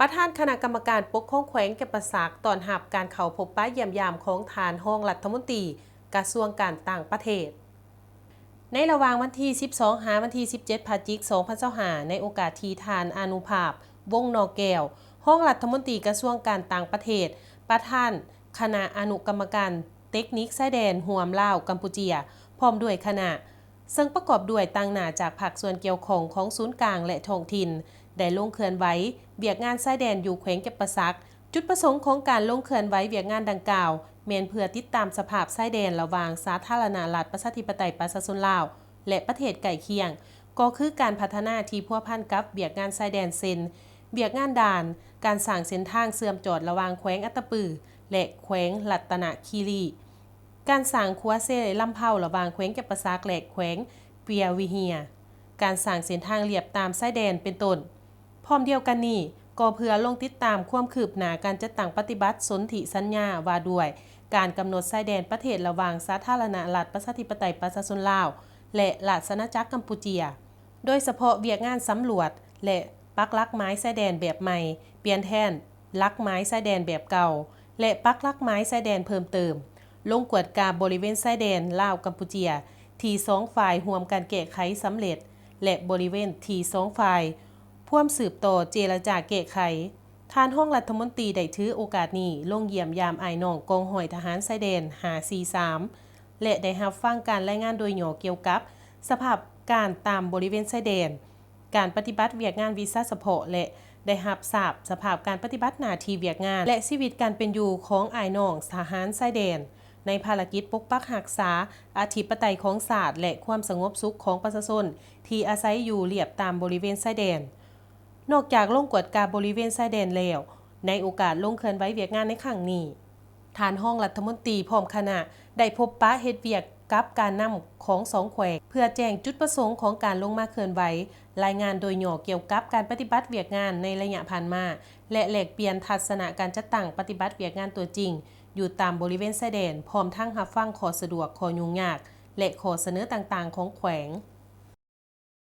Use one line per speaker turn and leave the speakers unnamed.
ประธานคณะกรรมการปกครองแขวงแก่นประสากตอนรับการเข้าพบปะเยี่ยมยามของฐานห้องรัฐมนตรีกระทรวงการต่างประเทศในระหว่างวันที่ 12 หาวันที่ 17 พฤศจิกายน 2025ในโอกาสที่ฐานอานุภาพวงศ์นอแก้วห้องรัฐมนตรีกระทรวงการต่างประเทศประธานคณะอนุกรรมการเทคนิคชายแดนห่วมลาวกัมพูชีพร้อมด้วยคณะซึ่งประกอบด้วยต่างหน้าจากภาคส่วนเกี่ยวข้องของศูนย์กลางและท้องถิ่นได้ลงเคลื่อนไหวเวียกงานชายแดนอยู่แขวงแก่นประสักจุดประสงค์ของการลงเคลื่อนไหวเวียกงานดังกล่าวแม่นเพื่อติดตามสภาพชายแดนระหว่างสาธารณรัฐประชาธิปไตยประชาชนลาวและประเทศใกล้เคียงก็คือการพัฒนาที่พัวพันกับเวียกงานชายแดนเซ็นเวียกงานด่านการสร้างเส้นทางเชื่อมจอดระหว่างแขวงอัตตปือและแขวงรัตนคีรีการสร้างคัวเซ่ลำเผาระหว่างแขวงแก่นประสักและแขวงเปียวิเฮียการสร้างเส้นทางเลียบตามชายแดนเป็นต้นพร้อมเดียวกันนี้ก็เพื่อลงติดตามความคืบหน้าการจัดตั้งปฏิบัติสนธิสัญญาว่าด้วยการกำหนดชายแดนประเทศระหว่างสาธารณรัฐประชาธิปไตยประชาชนลาวและราชอาณาจักรกัมพูชีโดยเฉพาะเวียกงานสำรวจและปักหลักไม้ชายแดนแบบใหม่เปลี่ยนแทนหลักไม้ชายแดนแบบเก่าและปักหลักไม้ชายแดนเพิ่มเติมลงกวดกาบริเวณชายแดนลาวกัมพูชีที่2ฝ่ายร่วมกันแก้ไขสำเร็จและบริเวณที่2ฝ่ายพ่วมสืบต่อเจรจาแก้ไขท่านห้องรัฐมนตรีได้ถือโอกาสนี้ลงเยี่ยมยามอ้ายน้องกองห้อยทหารชายแดน543และได้รับฟังการรายงานโดยหยอเกี่ยวกับสภาพการตามบริเวณชายแดนการปฏิบัติเวียกงานวีซ่าเฉพาะและได้รับทราบสภาพการปฏิบัติหน้าที่เวียกงานและชีวิตการเป็นอยู่ของอ้ายน้องทหารชายแดนในภารกิจปกปักรักษาอธิปไตยของชาติและความสงบสุขของประชาชนที่อาศัยอยู่เรียบตามบริเวณชายแดนนอกจากลงกวดกาบริเวณชายแดนแล้วในโอกาสลงเคลื่อนไหวเวียกงานในครั้งนี้ฐานห้องรัฐมนตรีพร้อมคณะได้พบปะเฮ็ดเวียกกับการนำของ2แขวงเพื่อแจ้งจุดประสงค์ของการลงมาเคลื่อนไหวรายงานโดยหยอเกี่ยวกับการปฏิบัติเวียกงานในระยะผ่านมาและแลกเปลี่ยนทัศนะการจัดตั้งปฏิบัติเวียกงานตัวจริงอยู่ตามบริเวณชายแดนพร้อมทั้งรับฟังข้อสะดวกข้อยุ่งยากและข้อเสนอต่างๆของแขวง